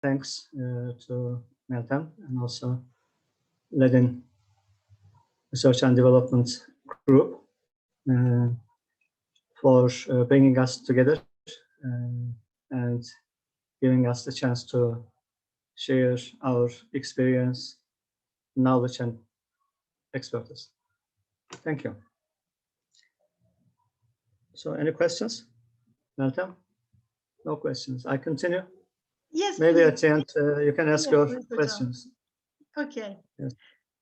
thanks to Meltem and also leading Research and Development Group for bringing us together and giving us the chance to share our experience, knowledge, and expertise. Thank you. So, any questions, Meltem? No questions. I continue. Yes. Maybe please. at the end you can ask your questions. Okay. Yes.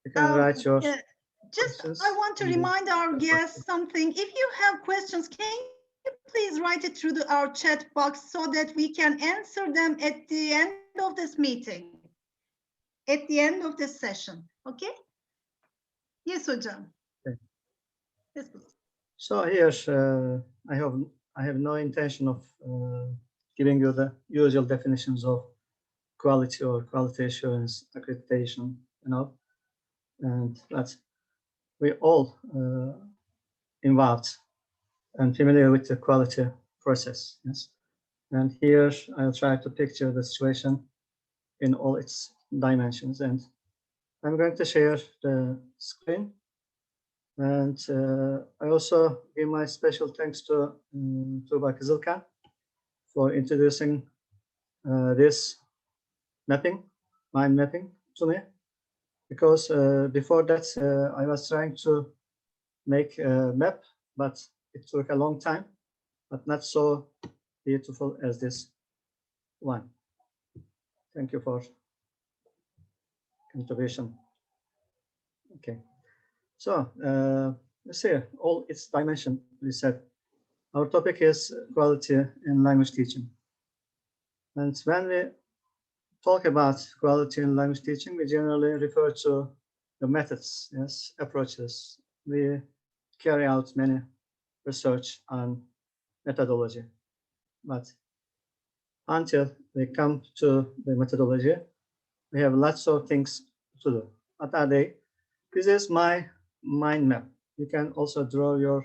You can write your. Just, questions. I want to remind our guests something. If you have questions, can you please write it through our chat box so that we can answer them at the end of this meeting, at the end of this session. Okay? Yes, hocam. Okay. Yes, please. So here, I have no intention of giving you the usual definitions of quality or quality assurance accreditation, and but we all involved and familiar with the quality process. Yes, and here I'll try to picture the situation in all its dimensions, and I'm going to share the screen. And I also give my special thanks to Tuğba Kızılkan for introducing this mind mapping to me, because before that I was trying to make a map, but it took a long time, but not so beautiful as this one. Thank you for contribution. Okay. So let's see, all its dimension, we said. Our topic is quality in language teaching. And when we talk about quality in language teaching, we generally refer to the methods, yes, approaches. We carry out many research on methodology. But until we come to the methodology, we have lots of things to do. What are they? This is my mind map. You can also draw your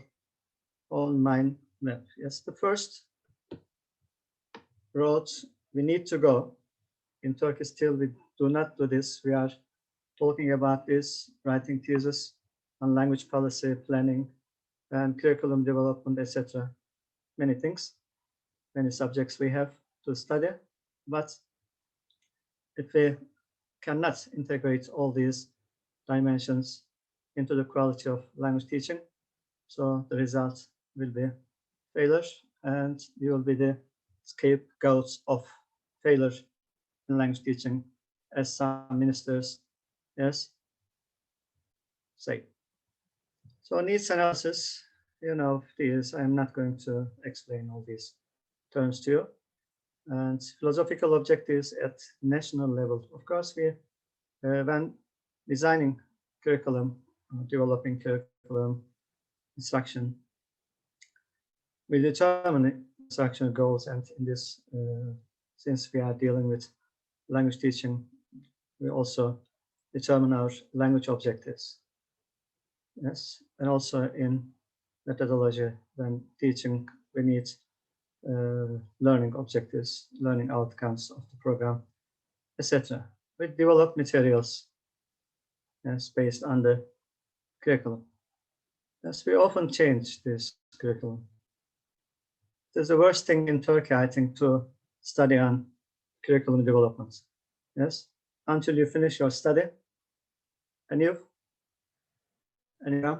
own mind map. Yes, the first road we need to go in Turkey, still we do not do this. We are talking about this, writing thesis on language policy, planning, and curriculum development, etc. Many things, many subjects we have to study. But if we cannot integrate all these dimensions into the quality of language teaching, so the result will be failure, and you will be the scapegoats of failure in language teaching, as some ministers, yes, say. So needs analysis, these, I'm not going to explain all these terms to you. And philosophical objectives at national level. Of course, we, when designing curriculum, developing curriculum, instruction, we determine instructional goals, and in this, since we are dealing with language teaching, we also determine our language objectives. Yes, and also in methodology, when teaching, we need learning objectives, learning outcomes of the program, etc. We develop materials, yes, based on the curriculum. Yes, we often change this curriculum. It's the worst thing in Turkey, I think, to study on curriculum development. Yes, until you finish your study, a new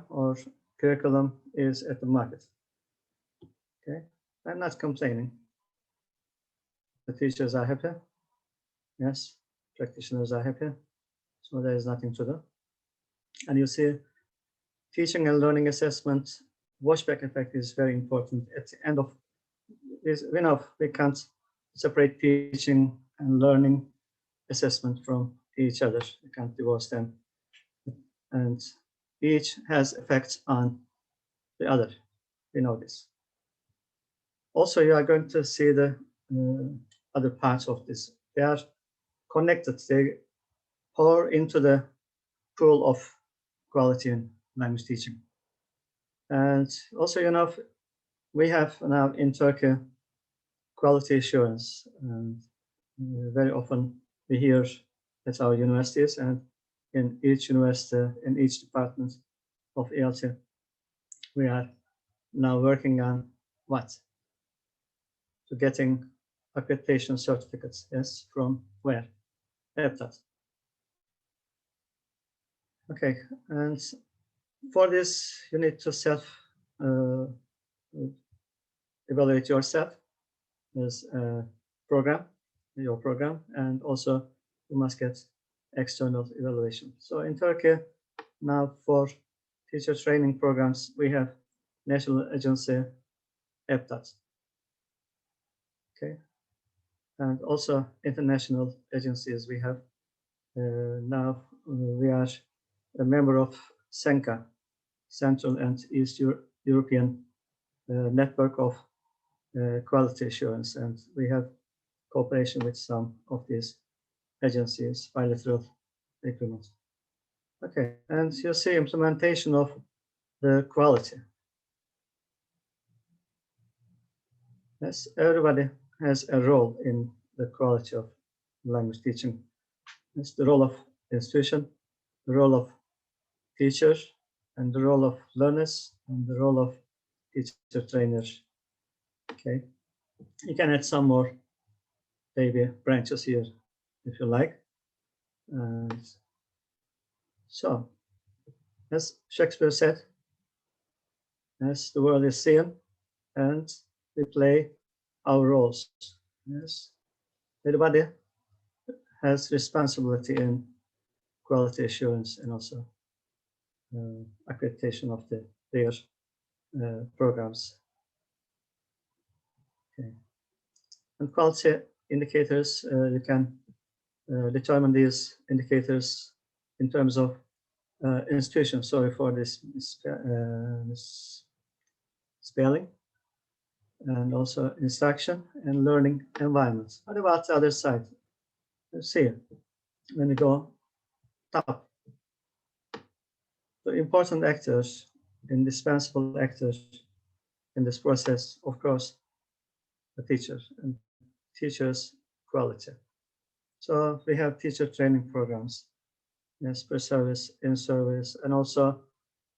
or curriculum is at the market. Okay, I'm not complaining. The teachers are happy. Yes, practitioners are happy. So there is nothing to do. And you see, teaching and learning assessment washback effect is very important. At the end of this, we can't separate teaching and learning assessment from each other. We can't divorce them. And each has effects on the other. We know this. Also, you are going to see the other parts of this. They are connected. They pour into the pool of quality in language teaching. And also, we have now in Turkey quality assurance, and very often we hear at our universities and in each university, in each department of ELT, we are now working on what? To getting accreditation certificates. Yes, from where? EBTAT. Okay, and for this, you need to evaluate yourself as a program, your program, and also you must get external evaluation. So in Turkey, now for teacher training programs, we have national agency EBTAT. Okay, and also international agencies we have. Now we are a member of CENCA, Central and East European network of quality assurance, and we have cooperation with some of these agencies, bilateral agreements. Okay, and you see implementation of the quality. Yes, everybody has a role in the quality of language teaching. It's the role of institution, the role of teacher, and the role of learners, and the role of teacher trainers. Okay, you can add some more maybe branches here if you like. And so, as Shakespeare said, as the world is seen, and we play our roles. Yes, everybody has responsibility in quality assurance and also accreditation of their programs. Okay, and quality indicators, you can determine these indicators in terms of institution. Sorry for this spelling. And also instruction and learning environments. What about the other side? Let's see, when we go top, the important actors, indispensable actors in this process, of course, the teachers and teachers' quality. So we have teacher training programs, yes, per service, in service, and also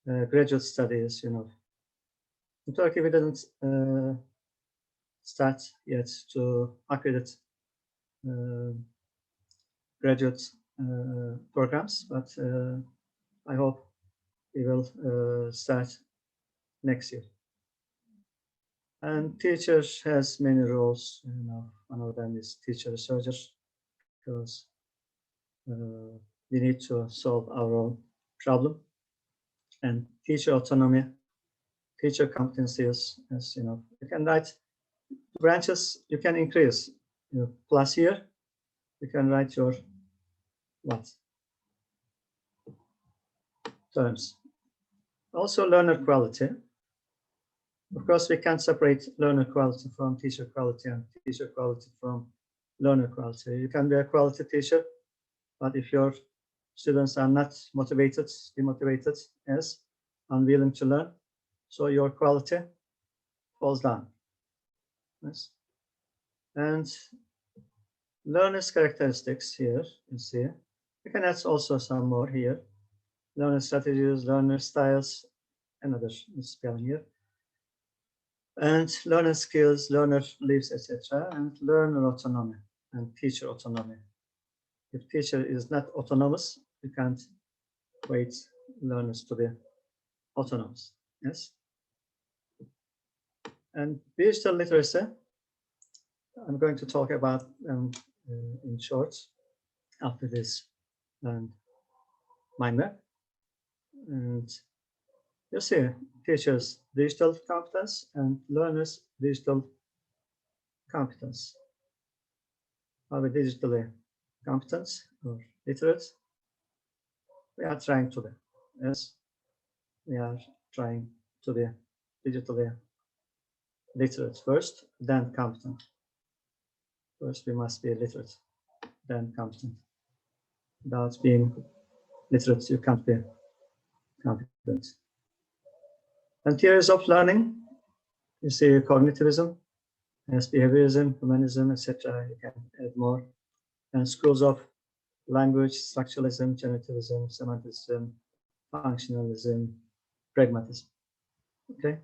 graduate studies, you know. In Turkey, we didn't start yet to accredit graduate programs, but I hope we will start next year. And teachers has many roles, you know, one of them is teacher researchers, because we need to solve our own problem. And teacher autonomy, teacher competencies, as you know, you can write branches, you can increase, you know, plus here, you can write your what? Terms. Also learner quality. Of course, we can't separate learner quality from teacher quality and teacher quality from learner quality. You can be a quality teacher, but if your students are not motivated, demotivated, yes, unwilling to learn, so your quality falls down. Yes. And learners' characteristics here, you see. You can add also some more here. Learner strategies, learner styles, another spelling here. And learner skills, learner beliefs, etc. And learner autonomy and teacher autonomy. If teacher is not autonomous, you can't wait learners to be autonomous. Yes. And digital literacy, I'm going to talk about in short after this mind map. And you see, teachers' digital competence and learners' digital competence. Are we digitally competent or literate? We are trying to be. Yes, we are trying to be digitally literate first, then competent. First, we must be literate, then competent. Without being literate, you can't be competent. And theories of learning, you see cognitivism, Yes, behaviorism, humanism, etc. You can add more. And schools of language, structuralism, generativism, semanticism, functionalism, pragmatism. Okay.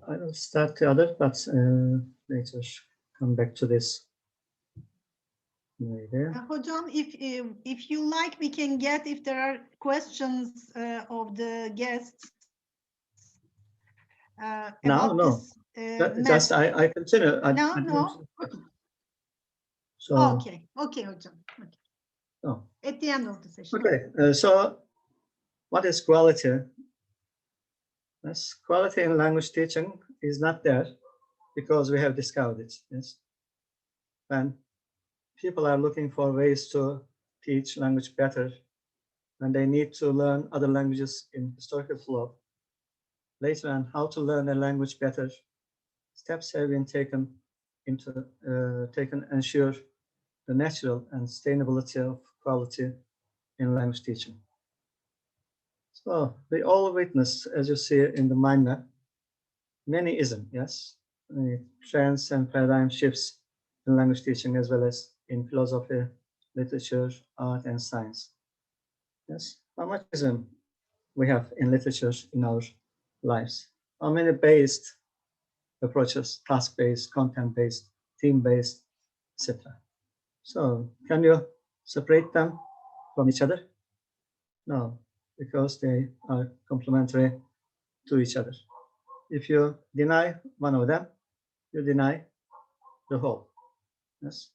I will start the other, but later come back to this. Hocam, if you like, we can get if there are questions of the guests. No. Just I continue. No. So okay, hocam. Okay. Oh. At the end of the session. Okay. So, what is quality? Yes, quality in language teaching is not there because we have discovered it. Yes, when people are looking for ways to teach language better, and they need to learn other languages in historical flow. Later on, how to learn a language better, steps have been taken ensure the natural and sustainability of quality in language teaching. So we all witness, as you see in the mind map, many isms, yes, trends and paradigm shifts in language teaching as well as in philosophy, literature, art, and science. Yes, how much ism we have in literature in our lives? How many based approaches, task-based, content-based, theme-based, etc. So can you separate them from each other? No, because they are complementary to each other. If you deny one of them, you deny the whole. Yes.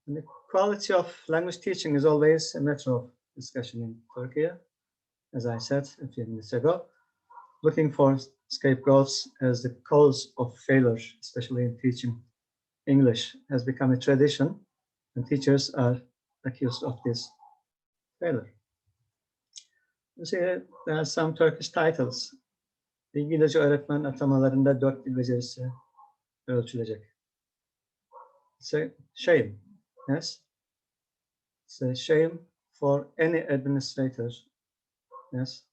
And the quality of language teaching is always a matter of discussion in Turkey, as I said a few minutes ago. Looking for scapegoats as the cause of failure, especially in teaching English, has become a tradition, and teachers are accused of this failure. You see, there are some Turkish titles. İngilizce öğretmen atamalarında 4 dil becerisi ölçülecek. It's a shame, yes? It's a shame for any administrator, yes,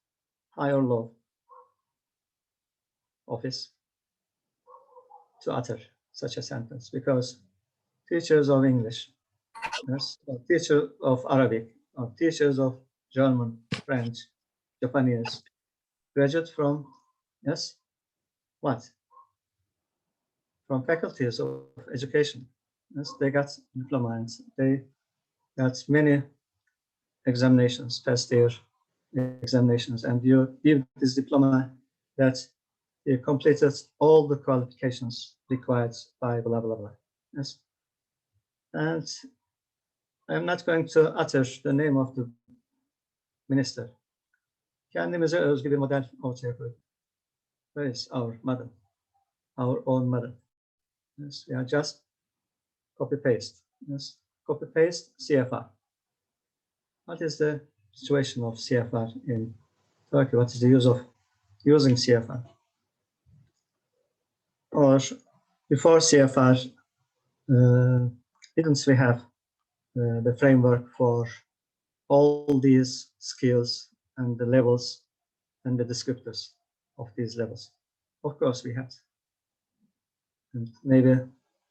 high or low office to utter such a sentence, because teachers of English, yes, or teachers of Arabic, or teachers of German, French, Japanese, graduate from, yes, what? From faculties of education. Yes, they got diploma and they got many examinations, past their examinations, and you give this diploma that you completed all the qualifications required by blah, blah, blah. Yes. And I'm not going to utter the name of the minister. Kendimize özgü bir model ortaya koyduk. Where is our model? Our own model. Yes, we are just copy-paste. Yes, copy-paste CFR. What is the situation of CFR in Turkey? What is the use of using CFR? Or before CFR, didn't we have the framework for all these skills and the levels and the descriptors of these levels? Of course we had. And maybe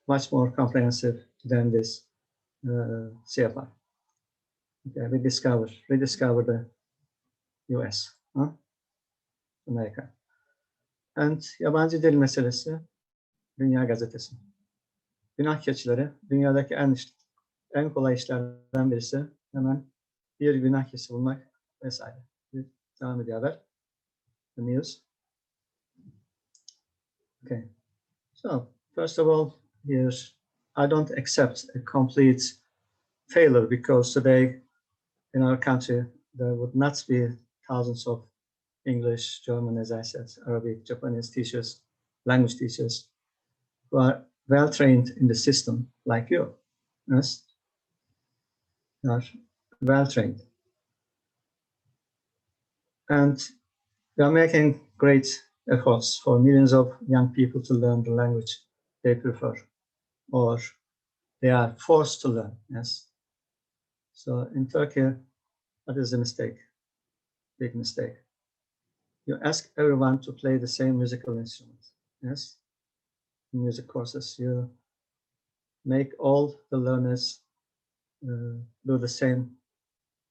much more comprehensive than this CFR. Okay, we rediscover the US, Amerika. And yabancı dil meselesi, Dünya Gazetesi. Günah keçileri, dünyadaki en kolay işlerden birisi hemen bir günah keçisi bulmak vesaire. Devam ediyor haber. The news. Okay. So, first of all, here, I don't accept a complete failure, because today in our country, there would not be thousands of English, German, as I said, Arabic, Japanese teachers, language teachers, who are well trained in the system like you. Yes, they are well trained. And we are making great efforts for millions of young people to learn the language they prefer, or they are forced to learn. Yes. So in Turkey, what is the mistake? Big mistake. you ask everyone to play the same musical instrument. Yes, in music courses, you make all the learners do the same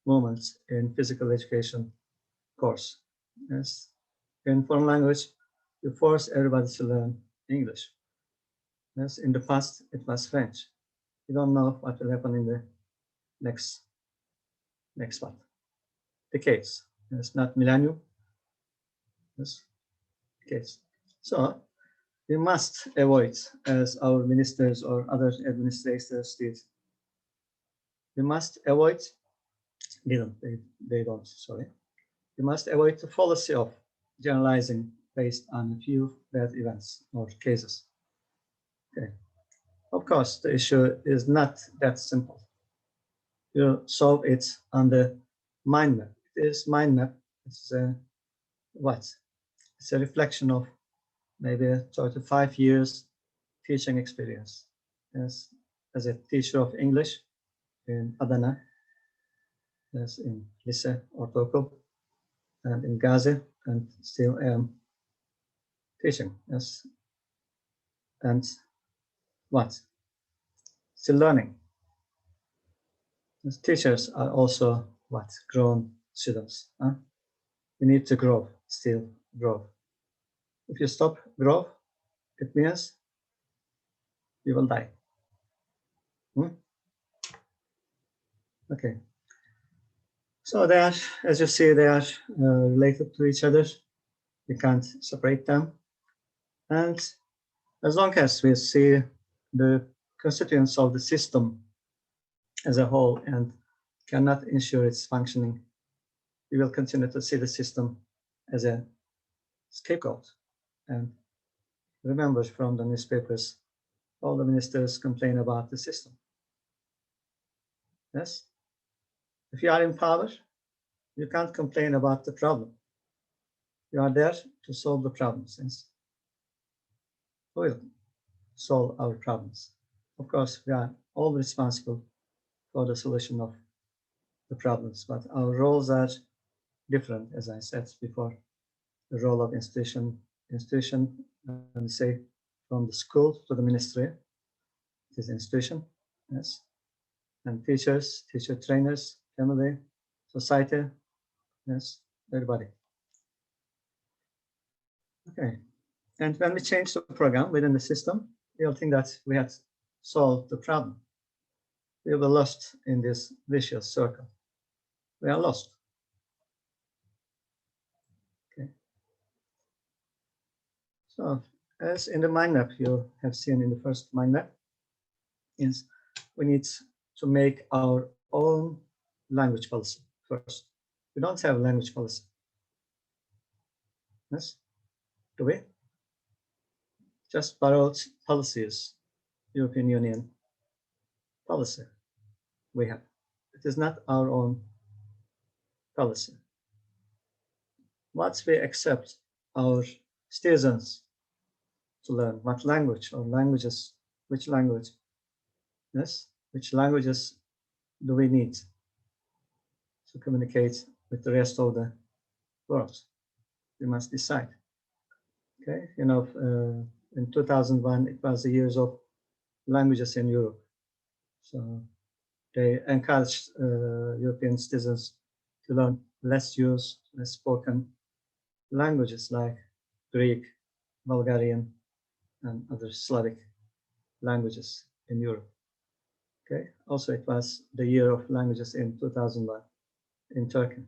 movements in physical education course. Yes, in foreign language, you force everybody to learn English. Yes, in the past it was French. You don't know what will happen in the next what? Decades. It's not millennium. Yes, decades. So we must avoid, as our ministers or other administrators did, we must avoid, they don't, sorry. We must avoid the fallacy of generalizing based on a few bad events or cases. Okay. Of course, the issue is not that simple. You solve it on the mind map. It is mind map. It's what? It's a reflection of maybe 35 years teaching experience. Yes, as a teacher of English in Adana, yes, in Lise, Ortaokul, and in Gazi, and still am teaching. Yes, and what? Still learning. As teachers are also what? Grown students. Huh? You need to grow, still grow. If you stop grow, it means you will die. Okay. So they are, as you see, they are related to each other. We can't separate them. And as long as we see the constituents of the system as a whole and cannot ensure its functioning, we will continue to see the system as a scapegoat. And remember from the newspapers, all the ministers complain about the system. Yes? If you are in power, you can't complain about the problem. You are there to solve the problems. Yes? We will solve our problems. Of course, we are all responsible for the solution of the problems, but our roles are different, as I said before. The role of institution, and say from the school to the ministry, it is institution, yes, and teachers, teacher trainers, family, society, yes, everybody. Okay, and when we change the program within the system, we'll think that we had solved the problem. We were lost in this vicious circle. We are lost. Okay. So, as in the mind map you have seen in the first mind map, is we need to make our own language policy first. We don't have a language policy. Yes? Do we? Just borrowed policies, European Union policy we have. It is not our own policy. Once we accept our citizens to learn what language or languages, which language, yes, which languages do we need to communicate with the rest of the world? We must decide. Okay, you know, in 2001, it was the years of languages in Europe. So they encouraged European citizens to learn less used, less spoken languages like Greek, Bulgarian, and other Slavic languages in Europe. Okay, also it was the year of languages in 2001 in Turkey.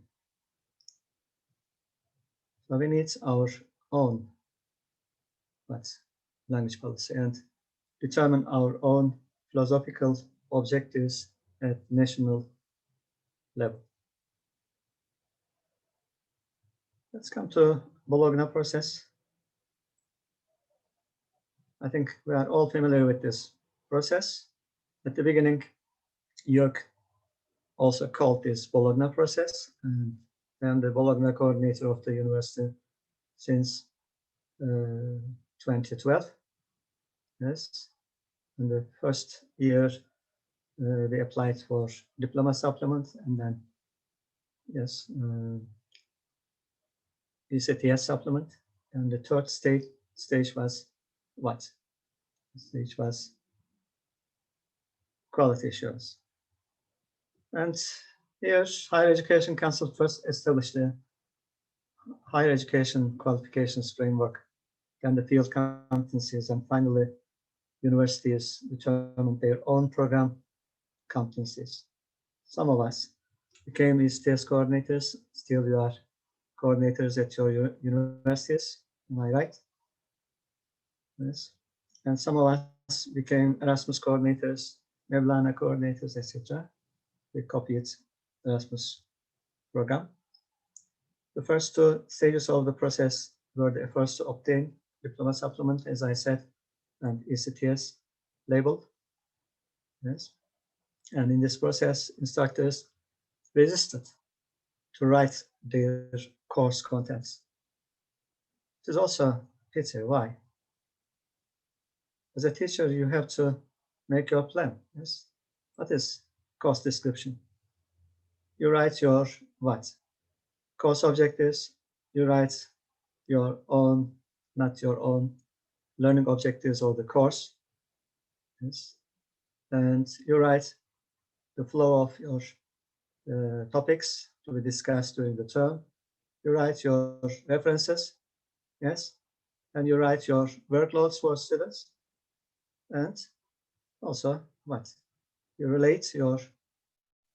So we need our own language policy and determine our own philosophical objectives at national level. Let's come to Bologna process. I think we are all familiar with this process. At the beginning, Jörg also called this Bologna process, and I'm the Bologna coordinator of the university since 2012. Yes, in the first year, they applied for diploma supplement, and then yes, ECTS supplement, and the third stage was what? The stage was quality assurance. And here, Higher Education Council first established the Higher Education Qualifications Framework, then the field competencies, and finally, universities determined their own program competencies. Some of us became ECTS coordinators. Still, you are coordinators at your universities. Am I right? Yes. And some of us became Erasmus coordinators, Mevlana coordinators, etc. We copied Erasmus program. The first two stages of the process were the efforts to obtain diploma supplement, as I said, and ECTS labeled. Yes. And in this process, instructors resisted to write their course contents. It is also a pity. Why? As a teacher, you have to make your plan. Yes. What is course description? You write your what? Course objectives. You write your own, not your own, learning objectives of the course. Yes. And you write the flow of your topics to be discussed during the term. You write your references, yes, and you write your workloads for students. And also what? You relate your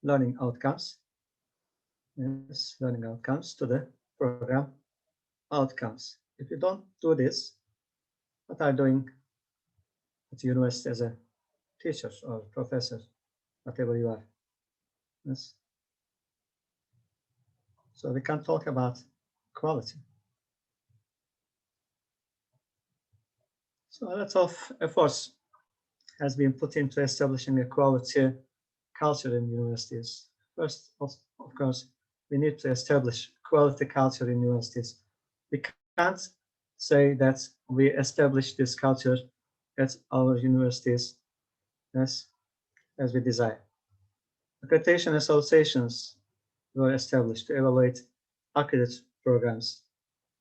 learning outcomes, yes, learning outcomes to the program outcomes. If you don't do this, what are you doing at the university as a teacher or professor, whatever you are? Yes. So we can talk about quality. So a lot of efforts has been put into establishing a quality culture in universities. First, of course, we need to establish quality culture in universities. We can't say that we established this culture at our universities as we desire. Accreditation associations were established to evaluate accredited programs.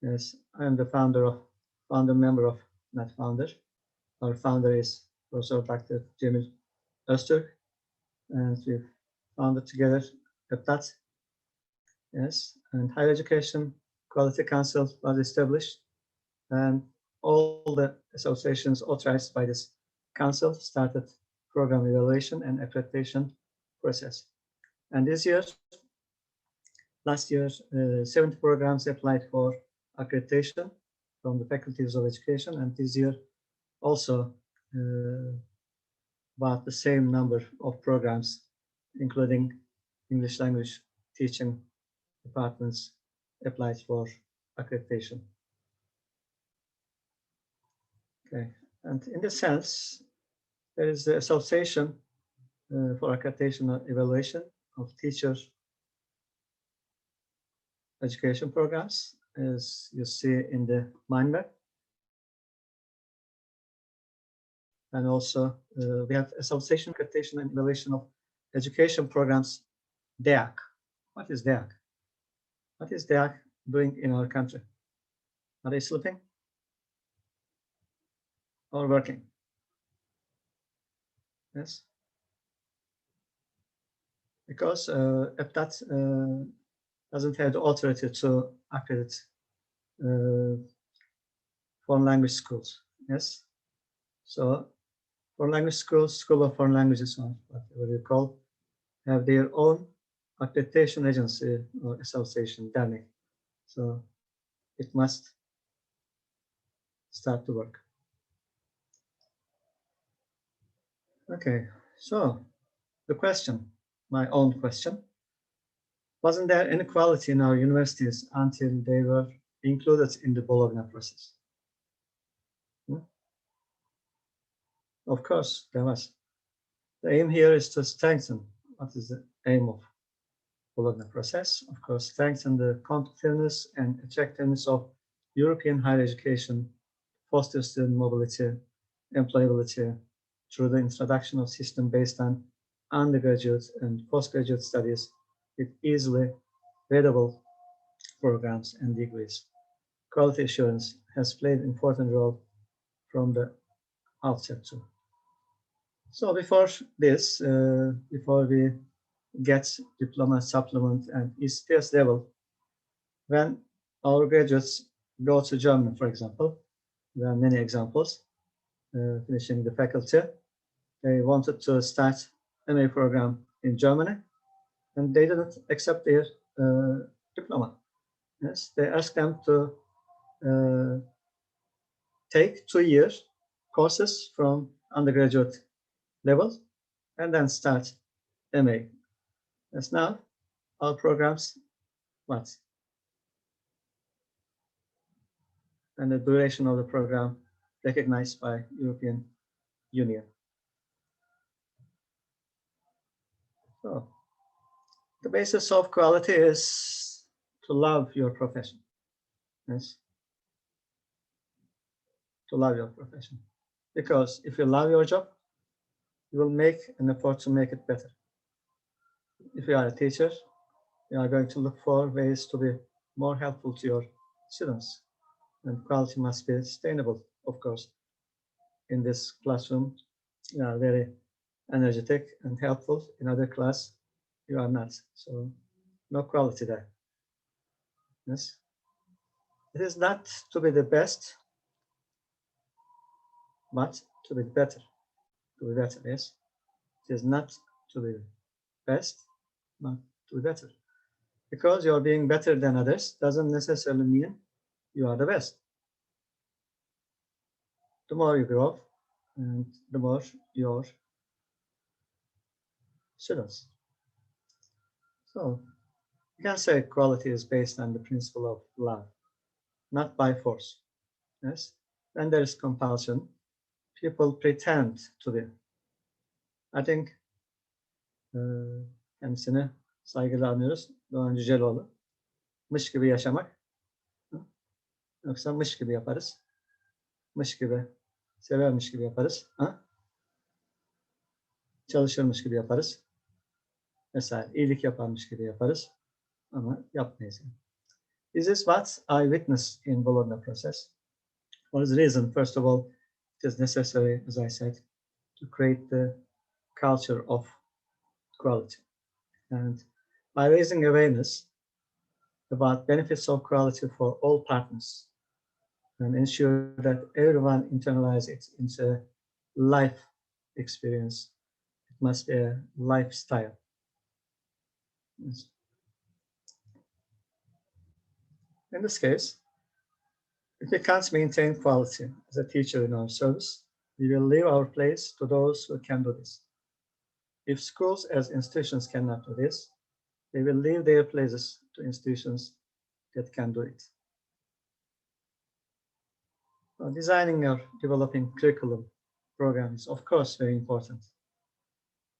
Yes, I am the member of, not founder. Our founder is Professor Dr. Cemil Öztürk, and we founded together that. Yes, and Higher Education Quality Council was established, and all the associations authorized by this council started program evaluation and accreditation process. And this year, last year, 70 programs applied for accreditation from the faculties of education, and this year also about the same number of programs, including English language teaching departments, applied for accreditation. Okay, and in this sense, there is the Association for Accreditation and Evaluation of Teacher Education Programs, as you see in the mind map. And also we have Association Accreditation and Evaluation of Education Programs, DEAC. What is DEAC? What is DEAC doing in our country? Are they sleeping or working? Yes. Because EPTAT doesn't have the authority to accredit foreign language schools. Yes. So foreign language schools, School of Foreign Languages, or whatever you call, have their own accreditation agency or association, Derneği. So it must start to work. Okay, so the question, my own question, wasn't there inequality in our universities until they were included in the Bologna process? Of course, there was. The aim here is to strengthen. What is the aim of Bologna process? Of course, strengthen the competitiveness and attractiveness of European higher education, foster student mobility, employability through the introduction of system based on undergraduate and postgraduate studies with easily readable programs and degrees. quality assurance has played an important role from the outset too. So before this, before we get diploma, supplement, and ECTS level, when our graduates go to Germany, for example, there are many examples, finishing the faculty, they wanted to start MA program in Germany, and they didn't accept their diploma. Yes, they asked them to take 2-year courses from undergraduate level and then start MA. As now, our programs, what? And the duration of the program recognized by European Union. So, the basis of quality is to love your profession. Yes. To love your profession. Because if you love your job, you will make an effort to make it better. If you are a teacher, you are going to look for ways to be more helpful to your students. And quality must be sustainable, of course. In this classroom, you are very energetic and helpful. In other class, you are not. So no quality there. Yes. It is not to be the best, but to be better. To be better, yes. It is not to be best, but to be better. Because you're being better than others doesn't necessarily mean you are the best. The more you grow, and the more your students. So you can say quality is based on the principle of love, not by force. Yes. When there is compulsion, people pretend to be. I think kendisini saygıyla anıyoruz. Doğan Cüceloğlu. Mış gibi yaşamak. Yoksa mış gibi yaparız. Mış gibi, severmiş gibi yaparız. Çalışırmış gibi yaparız. Mesela iyilik yaparmış gibi yaparız. Ama yapmayız. This is what I witnessed in Bologna process. For this reason, first of all, it is necessary, as I said, to create the culture of quality. And by raising awareness about benefits of quality for all partners and ensure that everyone internalizes it into a life experience, it must be a lifestyle. Yes. In this case, if we can't maintain quality as a teacher in our service, we will leave our place to those who can do this. If schools as institutions cannot do this, they will leave their places to institutions that can do it. Well, designing or developing curriculum program is, of course, very important.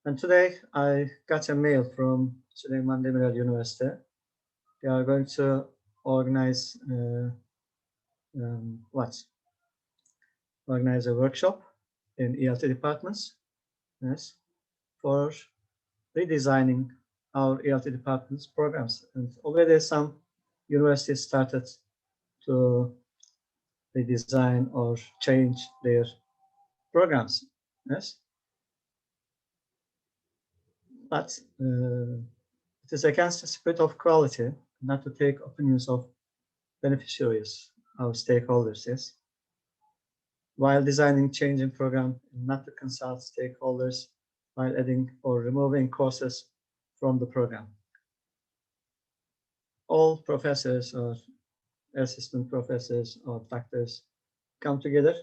And today I got a mail from Süleyman Demirel University. They are going to organize organize a workshop in ELT departments, yes, for redesigning our ELT departments programs. And already some universities started to redesign or change their programs, yes. But it is against the spirit of quality not to take opinions of beneficiaries, our stakeholders, yes. While designing changing program, not to consult stakeholders while adding or removing courses from the program. All professors or assistant professors or doctors come together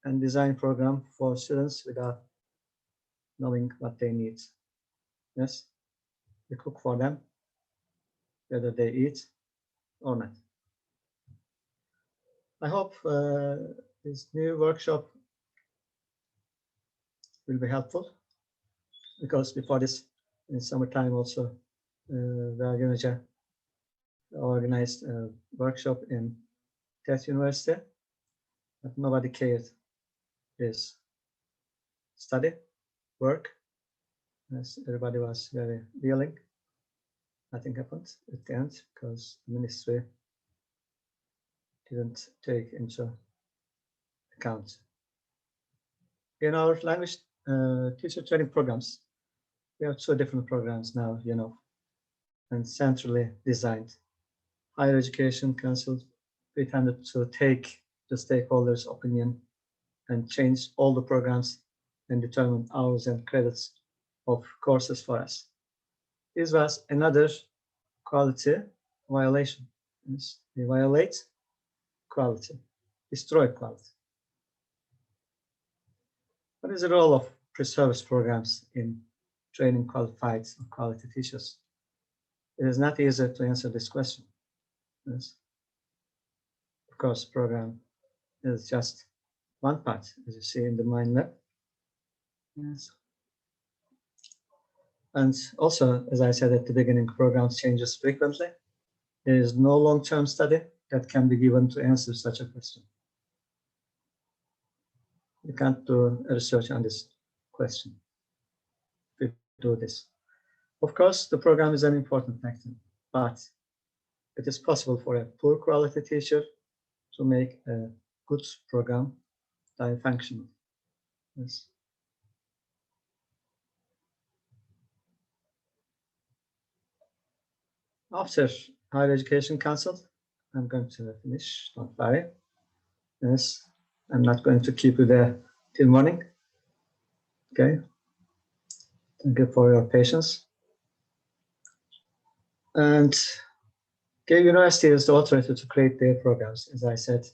and design program for students without knowing what they need. Yes, we cook for them, whether they eat or not. I hope this new workshop will be helpful, because before this, in summertime also, we are going to organize a workshop in Tech University, but nobody cared. This study, work, as everybody was very willing. Nothing happened at the end because the ministry didn't take into account. In our language teacher training programs, we have 2 different programs now, and centrally designed. Higher Education Council pretended to take the stakeholders' opinion and change all the programs and determine hours and credits of courses for us. This was another quality violation. They violate quality, destroy quality. What is the role of pre-service programs in training qualified or quality teachers? It is not easy to answer this question. Yes. Of course, program is just one part, as you see in the mind map. Yes. And also, as I said at the beginning, programs changes frequently. There is no long-term study that can be given to answer such a question. You can't do a research on this question. We do this. Of course, the program is an important factor, but it is possible for a poor quality teacher to make a good program functional. Yes. After Higher Education Council, I'm going to finish, don't worry. Yes, I'm not going to keep you there till morning. Okay. Thank you for your patience. And gave universities the authority to create their programs. As I said,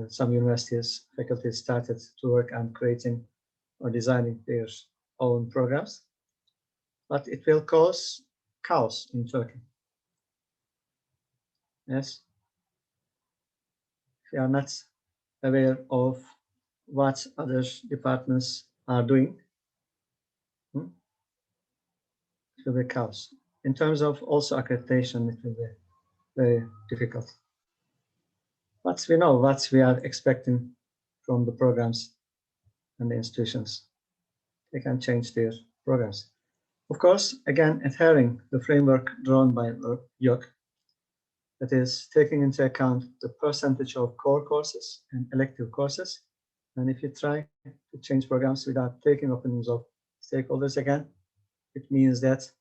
some universities, faculty started to work on creating or designing their own programs, but it will cause chaos in Turkey. Yes. If you are not aware of what other departments are doing, it will be chaos. In terms of also accreditation, it will be very difficult. But we know what we are expecting from the programs and the institutions. They can change their programs. Of course, again, adhering the framework drawn by YÖK, that is taking into account the percentage of core courses and elective courses. And if you try to change programs without taking opinions of stakeholders again, it means that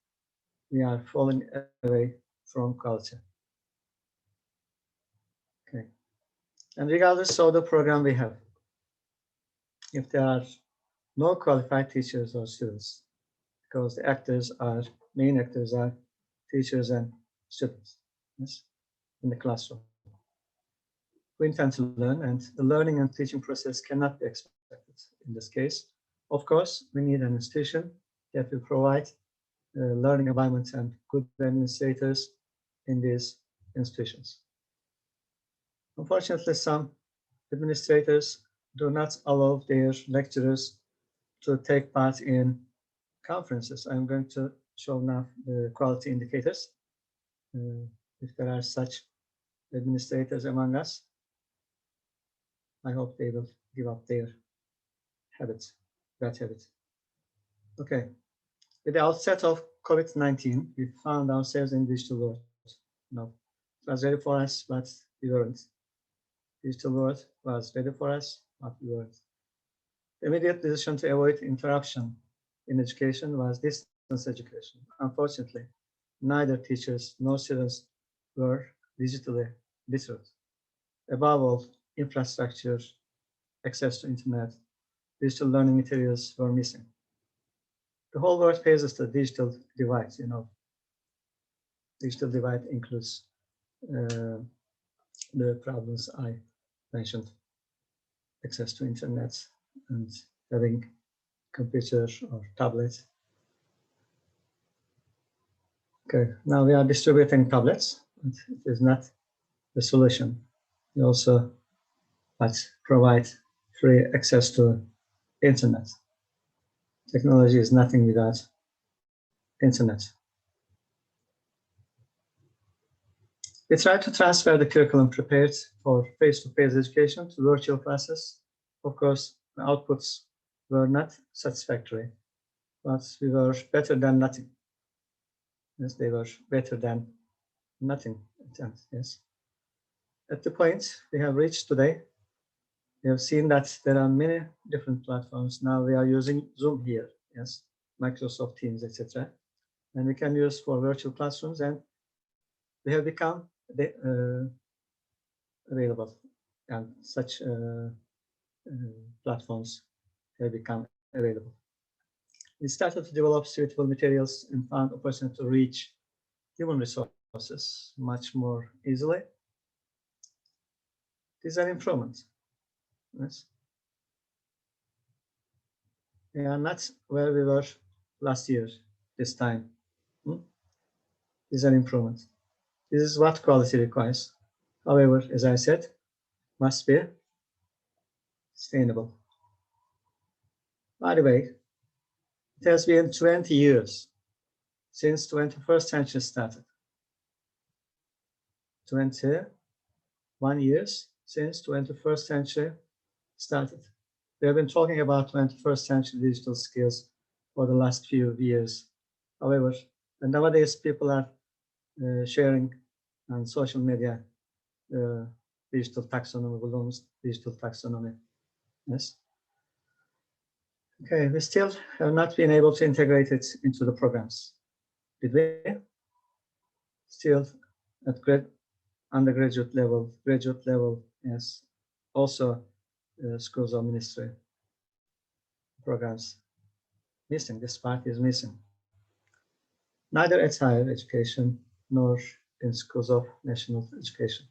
we are falling away from quality. Okay. And regardless of the program we have, if there are no qualified teachers or students, because the main actors are teachers and students, yes, in the classroom, who intend to learn, and the learning and teaching process cannot be expected in this case. Of course, we need an institution that will provide learning environments and good administrators in these institutions. Unfortunately, some administrators do not allow their lecturers to take part in conferences. I'm going to show now the quality indicators. If there are such administrators among us, I hope they will give up their habits, bad habits. Okay. With the outset of COVID-19, we found ourselves in digital world. No, it was ready for us, but we weren't. Digital world was ready for us, but we weren't. The immediate decision to avoid interruption in education was distance education. Unfortunately, neither teachers nor students were digitally literate. Above all, infrastructure, access to internet, digital learning materials were missing. The whole world faces the digital divide, Digital divide includes the problems I mentioned, access to internet and having computer or tablet. Okay, now we are distributing tablets, but it is not the solution. We also provide free access to internet. Technology is nothing without internet. We tried to transfer the curriculum prepared for face-to-face education to virtual classes. Of course, the outputs were not satisfactory, but we were better than nothing. Yes, they were better than nothing. Yes. at the point we have reached today, we have seen that there are many different platforms. Now we are using Zoom here, yes, Microsoft Teams, etc. And we can use for virtual classrooms, and they have become available, and such platforms have become available. We started to develop suitable materials and found opportunity to reach human resources much more easily. This is an improvement. Yes. We are not where we were last year, this time. This is an improvement. This is what quality requires. However, as I said, must be sustainable. By the way, it has been 20 years since 21st century started. 21 years since 21st century started. We have been talking about 21st century digital skills for the last few years. However, nowadays people are sharing on social media digital taxonomy, Bloom's digital taxonomy. Yes. Okay, we still have not been able to integrate it into the programs. Did we? Still at undergraduate level, graduate level, yes. Also, schools of ministry programs missing. This part is missing. Neither at higher education nor in schools of national education.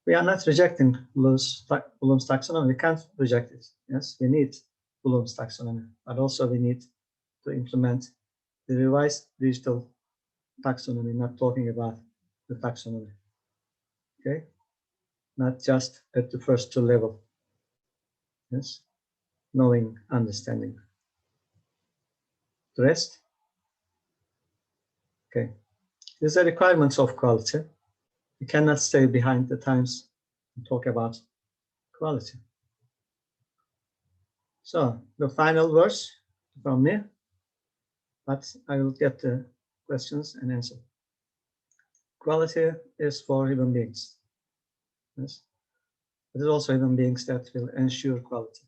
We are not rejecting Bloom's taxonomy. We can't reject it. Yes, we need Bloom's taxonomy, but also we need to implement the revised digital taxonomy, not talking about the taxonomy. Okay, not just at the first two level. Yes, knowing, understanding. The rest. Okay, these are requirements of quality. We cannot stay behind the times and talk about quality. So the final words from me, but I will get the questions and answer. Quality is for human beings. Yes. It is also human beings that will ensure quality.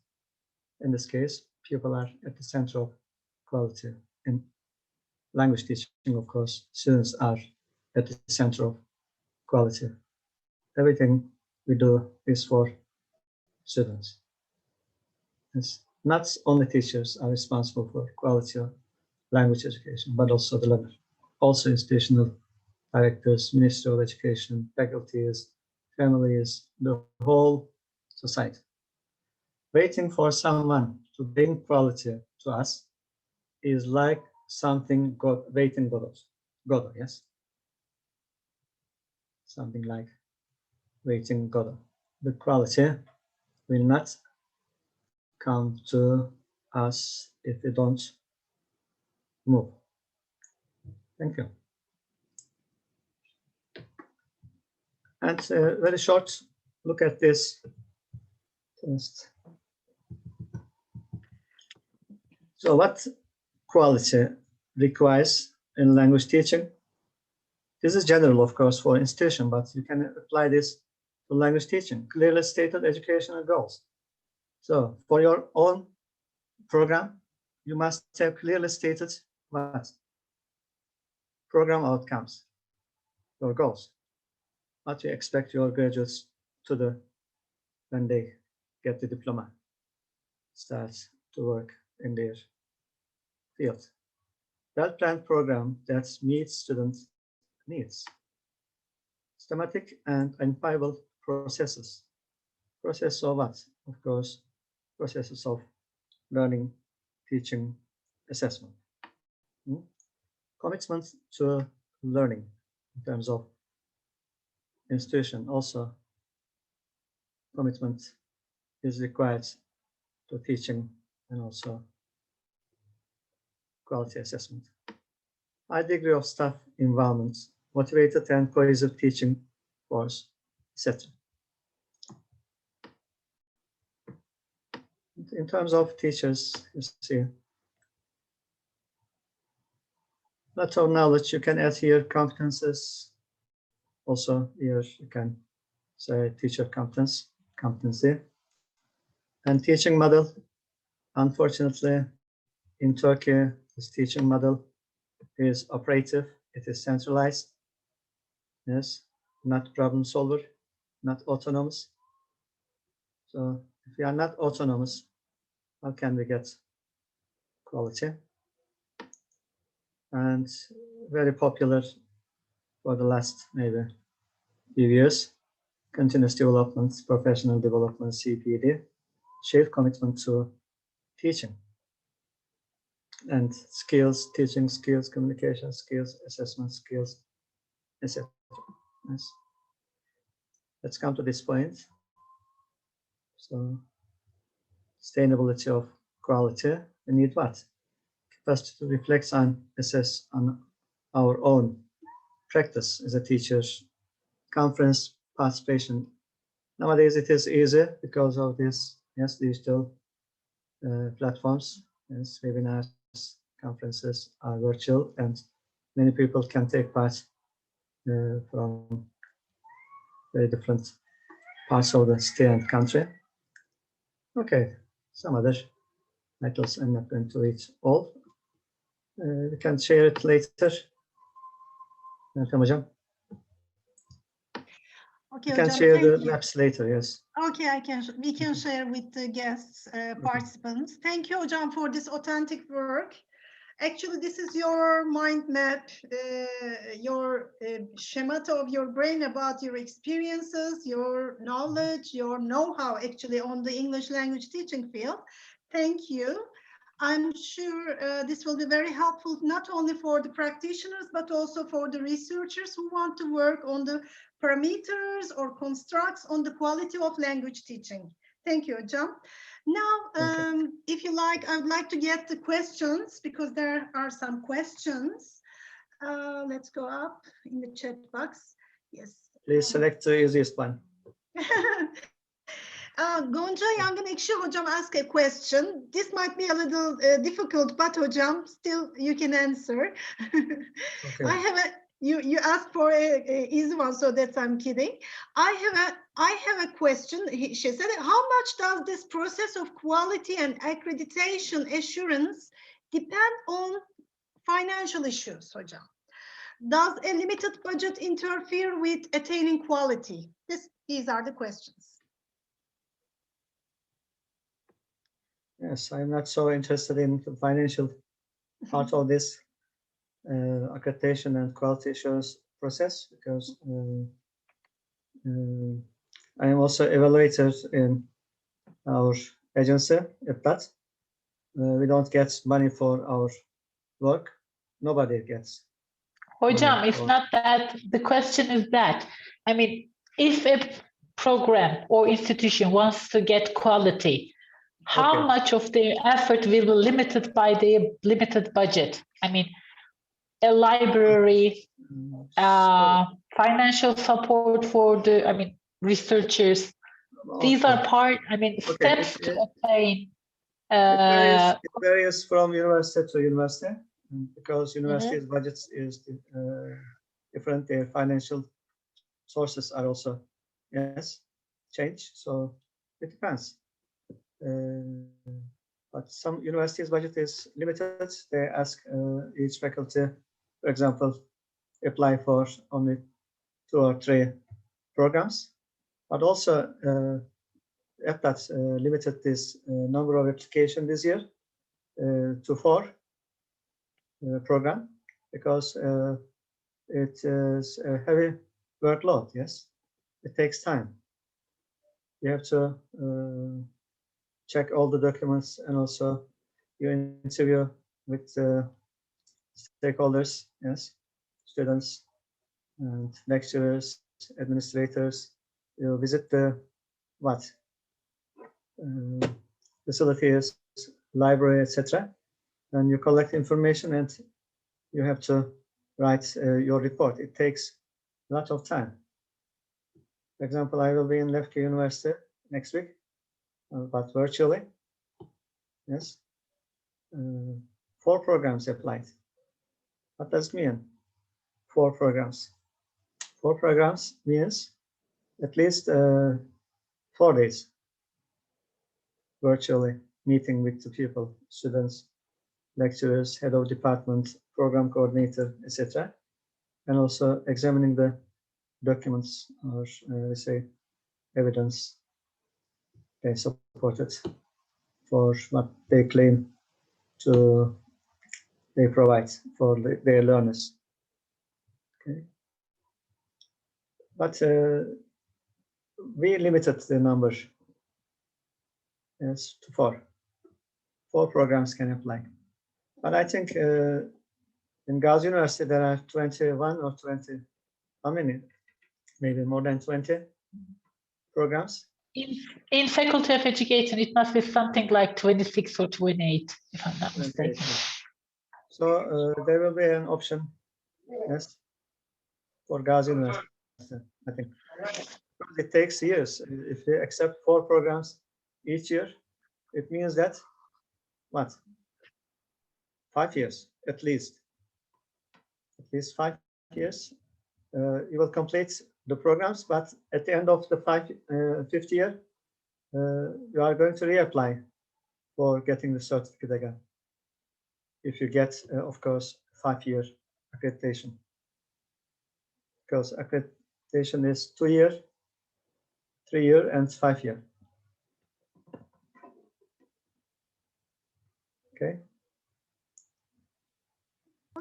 In this case, people are at the center of quality. In language teaching, of course, students are at the center of quality. Everything we do is for students. Yes. Not only teachers are responsible for quality of language education, but also the learner. Also institutional directors, Ministry of Education, faculties, families, the whole society. Waiting for someone to bring quality to us is like something waiting Godot, yes? Something like waiting Godot. The quality will not come to us if we don't move. Thank you. And a very short look at this test. So what quality requires in language teaching? This is general, of course, for institution, but you can apply this to language teaching. Clearly stated educational goals. So for your own program, you must have clearly stated what? Program outcomes, your goals. What you expect your graduates to do when they get the diploma, start to work in their field. Well-planned program that meets student needs. Systematic and identifiable processes. Process of what? Of course, processes of learning, teaching, assessment. Commitment to learning in terms of institution. Also, commitment is required to teaching and also quality assessment. High degree of staff involvement, motivated and cohesive teaching force, etc. In terms of teachers, you see, lot of knowledge. You can add here competences. Also here you can say teacher competency. And teaching model, unfortunately, in Turkey, this teaching model is operative. It is centralized. Yes, not problem solver, not autonomous. So if we are not autonomous, how can we get quality? And very popular for the last maybe few years, continuous development, professional development, CPD, shared commitment to teaching and skills, teaching skills, communication skills, assessment skills, etc. Yes. Let's come to this point. So, sustainability of quality, we need what? Capacity to reflect and assess on our own practice as a teacher, conference participation. Nowadays it is easy because of this, yes, digital platforms, yes, webinars, conferences are virtual, and many people can take part from very different parts of the city and country. Okay, some other titles I'm not going to read all. We can share it later. Hocam. Okay, you can hocam, share the maps later, yes. Okay, we can share with the guests, participants. Thank you, hocam, for this authentic work. Actually, this is your mind map, your schemata of your brain about your experiences, your knowledge, your know-how actually on the English language teaching field. Thank you. I'm sure this will be very helpful not only for the practitioners, but also for the researchers who want to work on the parameters or constructs on the quality of language teaching. Thank you, hocam. Now, if you like, I would like to get the questions because there are some questions. Let's go up in the chat box. Yes. Please select the easiest one. Gonca Yangın Ekşi hocam ask a question. This might be a little difficult, but hocam, still you can answer. Okay. I have a, you asked for a easy one, so that's I'm kidding. I have a question. She said, how much does this process of quality and accreditation assurance depend on financial issues, hocam? Does a limited budget interfere with attaining quality? These are the questions. Yes, I'm not so interested in the financial part of this accreditation and quality assurance process because I am also evaluator in our agency at that. We don't get money for our work. Nobody gets. Hocam, it's not that. The question is that, I mean, if a program or institution wants to get quality, how much of their effort will be limited by their limited budget? I mean, a library, financial support for the, I mean, researchers. These are part, I mean, steps to obtain. It varies from university to university because universities' budgets is different. Their financial sources are also, change. So it depends. But some universities' budget is limited. They ask each faculty, for example, apply for only 2 or 3 programs. But also, EPLAT limited this number of application this year to 4 program because it is a heavy workload. Yes, it takes time. You have to check all the documents and also you interview with stakeholders, students and lecturers, administrators. You visit the facilities, library, etc. And you collect information and you have to write your report. It takes a lot of time. For example, I will be in Lefke University next week, but virtually. Yes. 4 programs applied. What does it mean? 4 programs. 4 programs means at least 4 days virtually, meeting with the people, students, lecturers, head of department, program coordinator, etc. And also examining the documents or let's say evidence they supported for what they claim they provide for their learners. Okay. But we limited the number to 4. 4 programs can apply. But I think in Gazi University there are 21 or 20, how many? Maybe more than 20 programs. In Faculty of Education, it must be something like 26 or 28, if I'm not mistaken. So there will be an option, yes, for Gazi University, I think. It takes years. If we accept 4 programs each year, it means that, what? 5 years, at least. At least 5 years. You will complete the programs, but at the end of the 5th year, you are going to reapply for getting the certificate again. If you get, of course, 5-year accreditation. Because accreditation is 2-year, 3-year, and 5-year. Okay.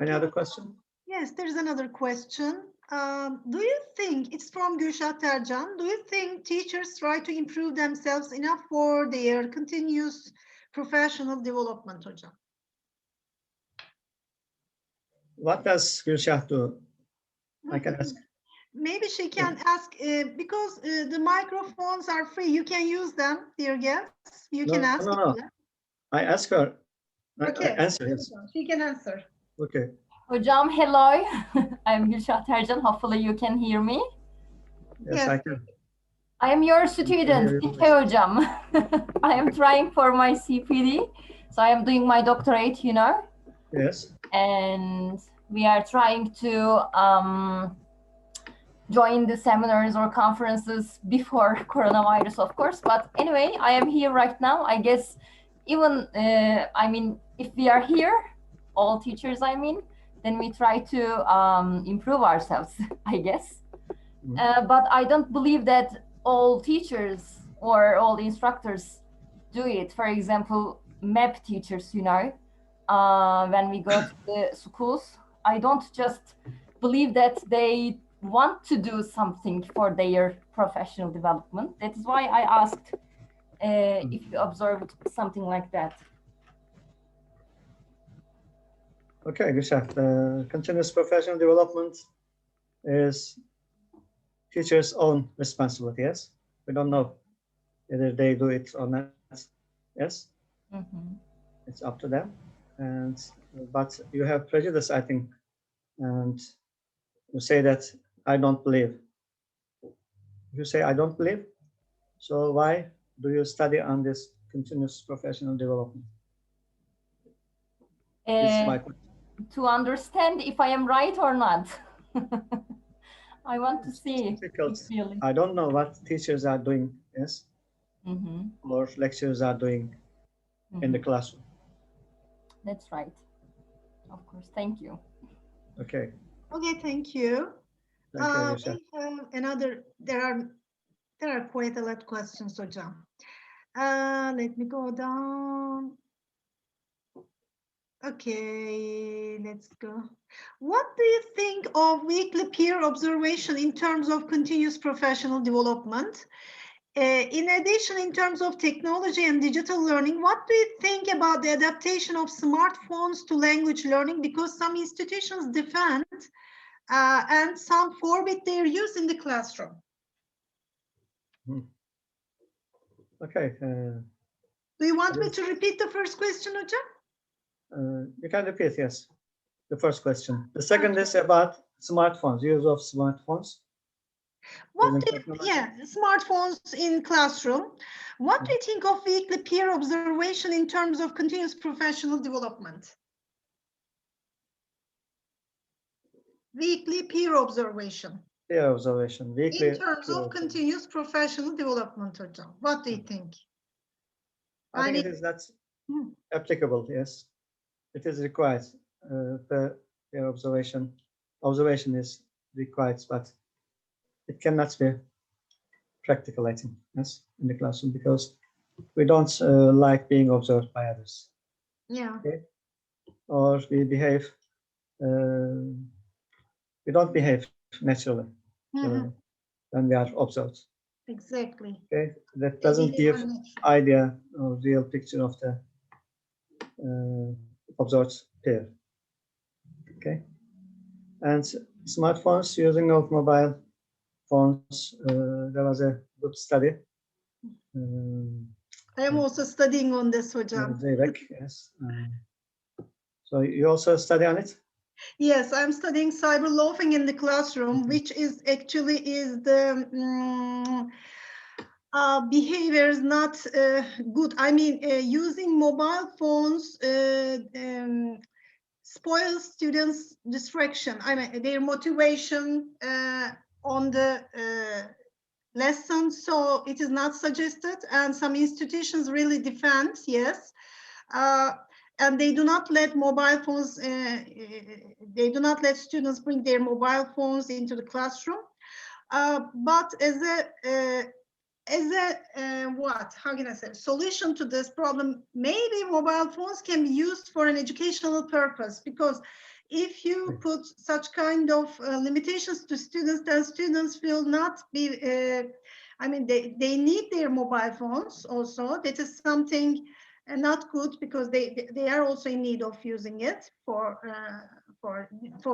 Any other question? Yes, there's another question. Do you think, it's from Gülşah Tercan, do you think teachers try to improve themselves enough for their continuous professional development, hocam? What does Gülşah do? I can ask. Maybe she can ask, because the microphones are free, you can use them, dear guests. You can ask. No. I ask her. Okay. I answer, yes. She can answer. Okay. Hocam, hello. I'm Gülşah Tercan. Hopefully you can hear me. Yes, I can. I am your student, Dinçay hocam. I am trying for my CPD. So I am doing my doctorate, you know. Yes. And we are trying to join the seminars or conferences before coronavirus, of course. But anyway, I am here right now. I guess even, I mean, if we are here, all teachers, I mean, then we try to improve ourselves, I guess. But I don't believe that all teachers or all instructors do it. For example, MAP teachers, you know, when we go to the schools, I don't just believe that they want to do something for their professional development. That is why I asked if you observed something like that. Okay, Gülşah. Continuous professional development is teachers' own responsibility, yes? We don't know whether they do it or not, yes? It's up to them. But you have prejudice, I think, and you say that I don't believe. You say I don't believe, so why do you study on this continuous professional development? To understand if I am right or not. I want to see. Really. I don't know what teachers are doing, yes, or lecturers are doing in the classroom. That's right. Of course. Thank you. Okay. Okay, thank you. Thank you, we have another. There are quite a lot of questions, hocam. Let me go down. Okay, let's go. What do you think of weekly peer observation in terms of continuous professional development? In addition, in terms of technology and digital learning, what do you think about the adaptation of smartphones to language learning? Because some institutions defend and some forbid their use in the classroom. Okay. Do you want me to repeat the first question, hocam? You can repeat, yes, the first question. The second is about smartphones, use of smartphones. Smartphones in classroom. What do you think of weekly peer observation in terms of continuous professional development? Weekly peer observation. peer observation, weekly. In terms of continuous professional development, hocam, what do you think? I think it is not applicable, yes. It is required. Peer observation. Observation is required, but it cannot be practical, I think, yes, in the classroom, because we don't like being observed by others. Yeah. Okay? Or we behave, we don't behave naturally when we are observed. Exactly. Okay, that doesn't give idea or real picture of the observed peer. Okay, and smartphones, using of mobile phones, there was a good study. I am also studying on this, hocam. Yes. So you also study on it? Yes, I'm studying cyber loafing in the classroom, which is actually the behavior is not good. I mean, using mobile phones spoils students' distraction. I mean, their motivation on the lesson. So it is not suggested, and some institutions really defend. Yes. And they do not let mobile phones, they do not let students bring their mobile phones into the classroom. But as a what, how can I say, solution to this problem, maybe mobile phones can be used for an educational purpose, because if you put such kind of limitations to students, then students will not be, I mean, they need their mobile phones also. That is something not good, because they are also in need of using it for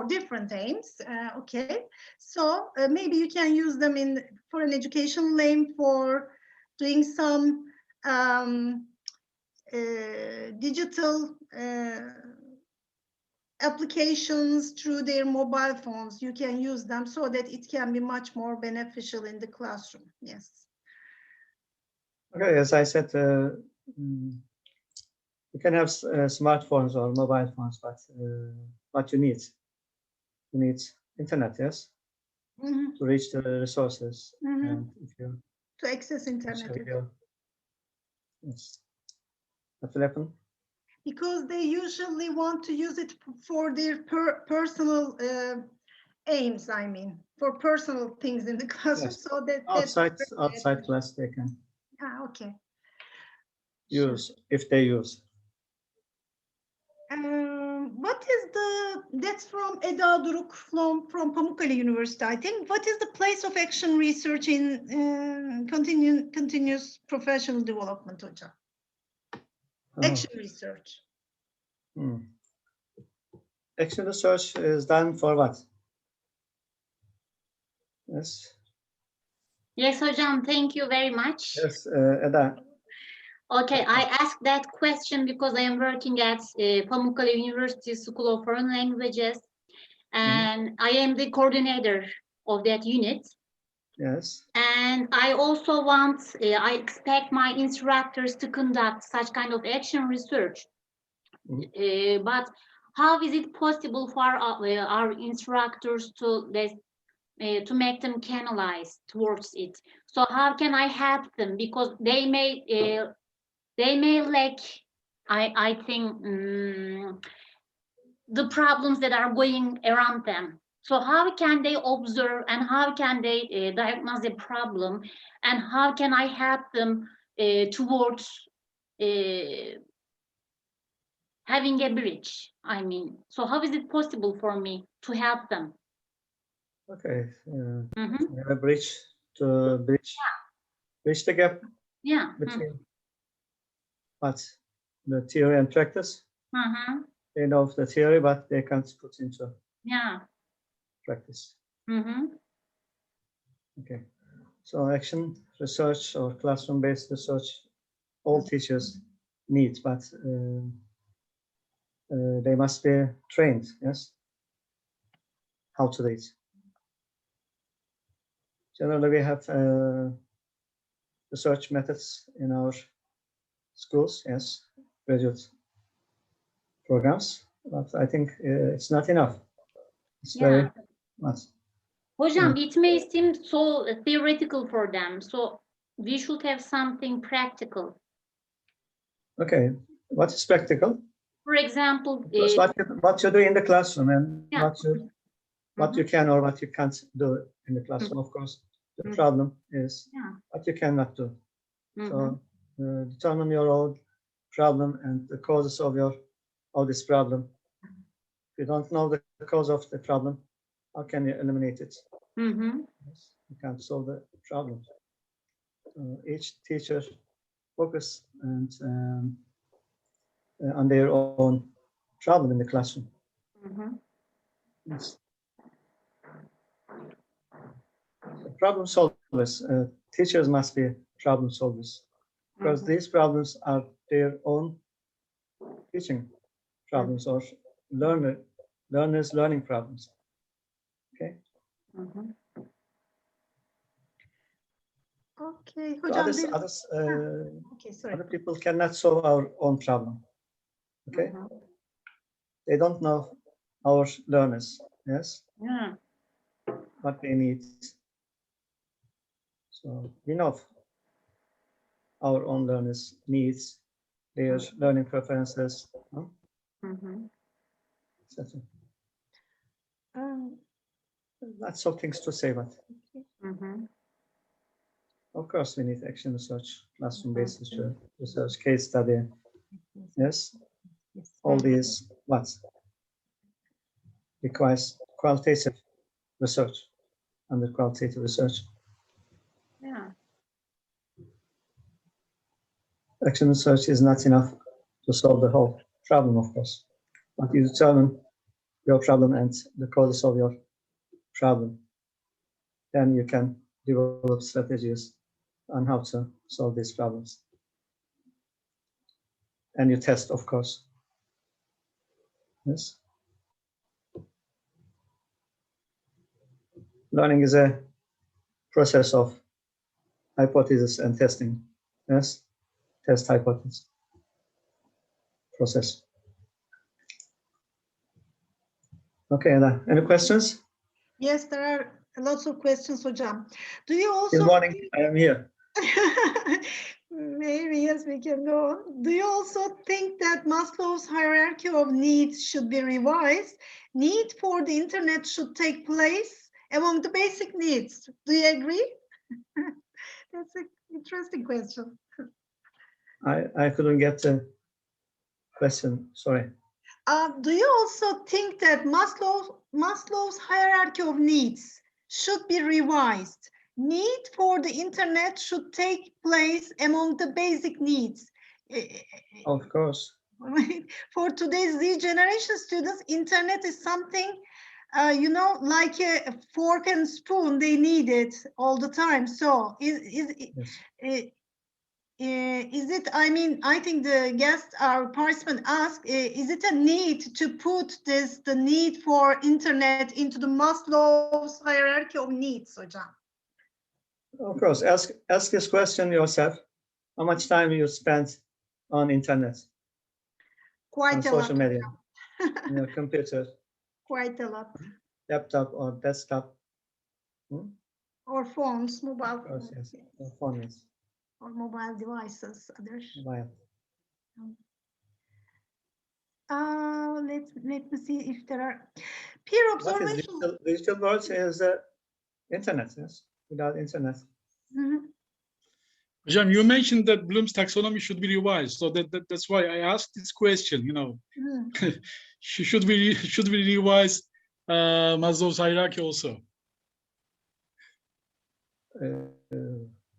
different aims. Okay, so maybe you can use them for an educational aim, for doing some digital applications through their mobile phones. You can use them so that it can be much more beneficial in the classroom. Yes. Okay, as I said, you can have smartphones or mobile phones, but what you need internet, yes, to reach the resources, and if you to access internet. Yes. What will happen? Because they usually want to use it for their personal aims. I mean, for personal things in the classroom. Yes. So that outside class they can. Okay. Use if they use. What is that's from Eda Duruk from Pamukkale University, I think. What is the place of action research in continuous professional development, hocam? Action research. Action research is done for what? Yes. Yes, hocam, thank you very much. Yes, Eda. Okay, I asked that question because I am working at Pamukkale University School of Foreign Languages, and I am the coordinator of that unit. Yes. And I also I expect my instructors to conduct such kind of action research. But how is it possible for our instructors to make them canalize towards it? So how can I help them? Because they may lack, I think, the problems that are going around them. So how can they observe, and how can they diagnose a problem, and how can I help them towards having a bridge? I mean, so how is it possible for me to help them? Okay, a bridge to bridge the gap. Yeah. Between what the theory and practice. They know the theory, but they can't put into practice. Okay, so action research or classroom-based research, all teachers need, but they must be trained. Yes, how to do it. Generally, we have research methods in our schools. Yes, graduate programs, but I think it's not enough. It's very much. Hocam, it may seem so theoretical for them, so we should have something practical. Okay, what is practical? For example, That's what you do in the classroom and Yeah. what you can or what you can't do in the classroom. Of course, the problem is Yeah. what you cannot do. So determine your own problem and the causes of this problem. If you don't know the cause of the problem, how can you eliminate it? Yes, you can't solve the problem. Each teacher focus and on their own problem in the classroom. Yes. So problem solvers. Teachers must be problem solvers because these problems are their own teaching problems or learners learning problems. Okay. Okay, So hocam. Okay, sorry. other people cannot solve our own problem. Okay. They don't know our learners. Yes. Yeah. What they need. So we know our own learners' needs, their learning preferences, etc. Lots of things to say, but of course we need action research, classroom-based research, case study. Yes, all these what requires qualitative research. Under qualitative research, Yeah. action research is not enough to solve the whole problem, of course, but you determine your problem and the causes of your problem. Then you can develop strategies on how to solve these problems. And you test, of course. Yes. Learning is a process of hypothesis and testing. Yes. Test hypothesis process. Okay, any questions? Yes, there are lots of questions, hocam. Do you also? Good morning, I am here. Maybe, yes, we can go on. Do you also think that Maslow's hierarchy of needs should be revised? Need for the internet should take place among the basic needs. Do you agree? That's an interesting question. I couldn't get the question, sorry. Do you also think that Maslow's hierarchy of needs should be revised? Need for the internet should take place among the basic needs. Of course. For today's Z generation students, internet is something, you know, like a fork and spoon. They need it all the time. So is it, I mean, I think the guest, our participant asked, is it a need to put the need for internet into the Maslow's hierarchy of needs, hocam? Of course, ask this question yourself. How much time you spend on internet? Quite on a social lot. media, on your computer, Quite a lot. laptop or desktop. Or phones, mobile Of course, phones. yes. Or phone, yes. Or mobile devices, others. Mobile. Let me see if there are peer What is observation. digital world is internet, yes. Without internet. Hocam, you mentioned that Bloom's taxonomy should be revised, so that's why I asked this question. You know, should we revise Maslow's hierarchy also?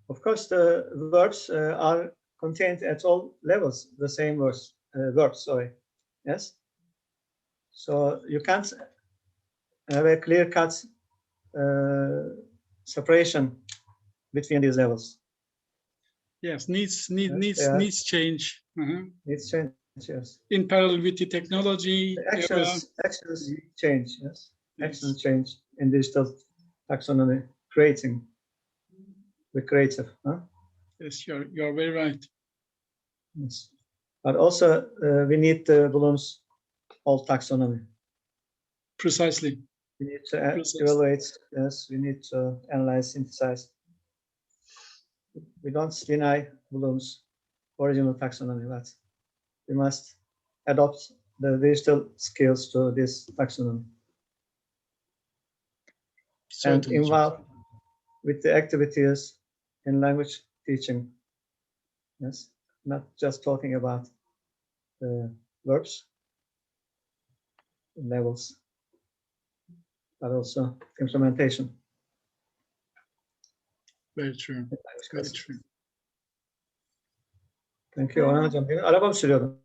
Of course, the verbs are contained at all levels. The same verbs. Sorry, yes. So you can't have a clear-cut separation between these levels. Yes, needs change. Needs change, yes. In parallel with the technology. The actions change, yes. Actions change in digital taxonomy, creating the creative. Huh? Yes, you're very right. Yes. But also we need Bloom's old taxonomy. Precisely. We need to process. evaluate, yes, we need to analyze, synthesize. We don't deny Bloom's original taxonomy, but we must adopt the digital skills to this taxonomy. And Certainly. involve with the activities in language teaching. Yes, not just talking about the verbs, levels, but also implementation. Very true. Very true. Thank you. Orhan hocam, benim arabam sürüyordum.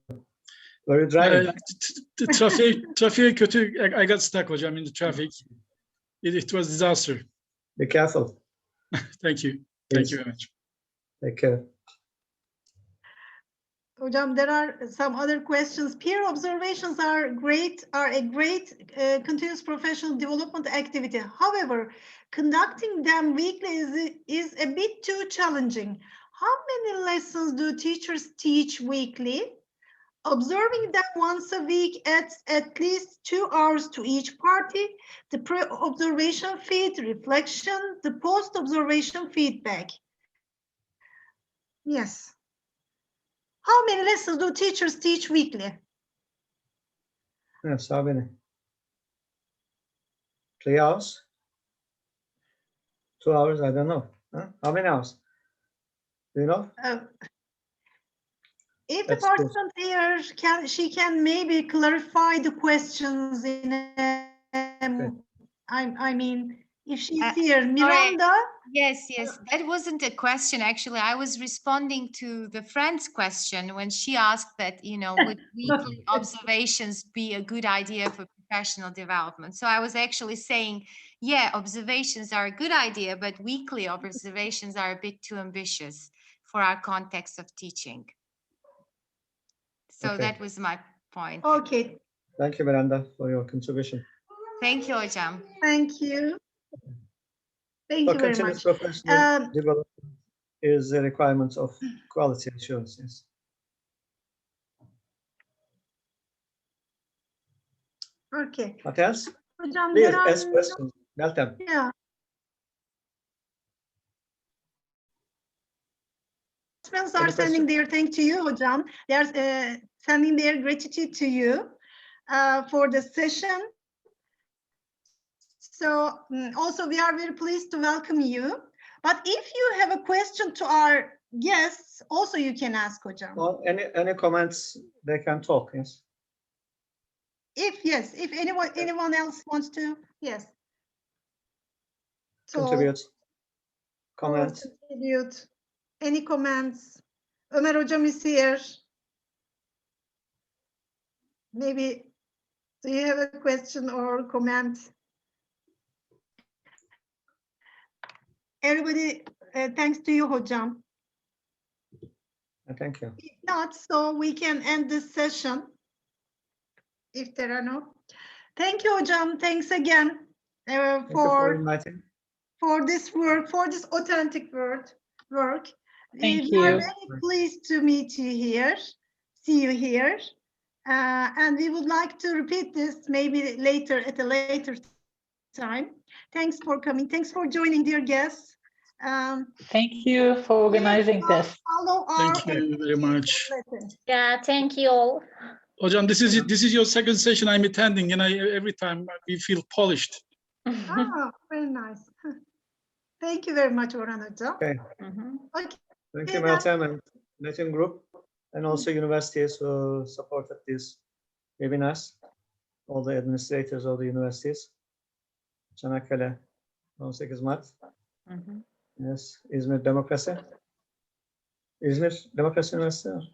Were you driving? Trafiğe kötü. I got stuck hocam in the traffic. It was disaster. Be careful. Thank you. Yes. Thank you very much. Take care. Hocam, there are some other questions. Peer observations are a great continuous professional development activity. However, conducting them weekly is a bit too challenging. How many lessons do teachers teach weekly? Observing them once a week at least 2 hours to each party, the pre-observation feed, reflection, the post-observation feedback. Yes. How many lessons do teachers teach weekly? Yes, how many? 3 hours? 2 hours? I don't know. Huh? How many hours? Do you know? If the That's good. participant here she can maybe clarify the questions in I mean, if she's here, Miranda. Yes, that wasn't a question. Actually, I was responding to the friend's question when she asked that, would weekly observations be a good idea for professional development? So I was actually saying, yeah, observations are a good idea, but weekly observations are a bit too ambitious for our context of teaching. So Okay. that was my point. Okay. Thank you, Miranda, for your contribution. Thank you, hocam. Thank you. Thank So you very continuous much. professional development is a requirement of quality assurance. Yes. Okay. What else? Hocam, Please there are ask questions. Meltem. Yeah. Participants are Any sending question? their thanks to you, Hocam. They are sending their gratitude to you for the session. So also we are very pleased to welcome you. But if you have a question to our guests, also you can ask, Hocam. Or any comments, they can talk. Yes. If anyone else wants to, yes. So, Contribute. Comment. contribute. Any comments? Ömer Hocam is here. Maybe, do you have a question or comment? Everybody, thanks to you, Hocam. Thank you. If not, so we can end this session. If there are no. Thank you, Hocam. Thanks again Thank you for inviting. for this work, for this authentic work. Thank We are you. very pleased to meet you here, see you here. And we would like to repeat this maybe later at a later time. Thanks for coming. Thanks for joining, dear guests. Thank you for organizing this. Follow our Thank you very much. Yeah, thank you all. Hocam, this is your second session I'm attending, and every time we feel polished. Ah, very nice. Thank you very much, Orhan Hocam. Okay. Okay. Thank you, Meltem and Metin Group, and also universities who supported these webinars, all the administrators of the universities. Çanakkale, Onsekiz Mart. Yes, İzmir Demokrasi. İzmir Demokrasi Üniversitesi.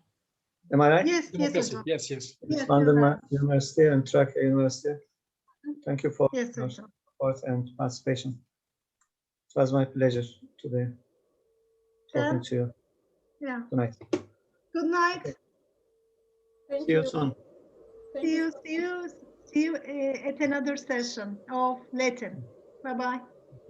Am I right? Yes, Democracy. Hocam. Yes. Yes, Bandırma University and Trakya University. Thank you for Yes, your Hocam. support and participation. It was my pleasure to be talking to you Yeah. tonight. Good night. See you soon. See you at another session of Latin. Bye-bye.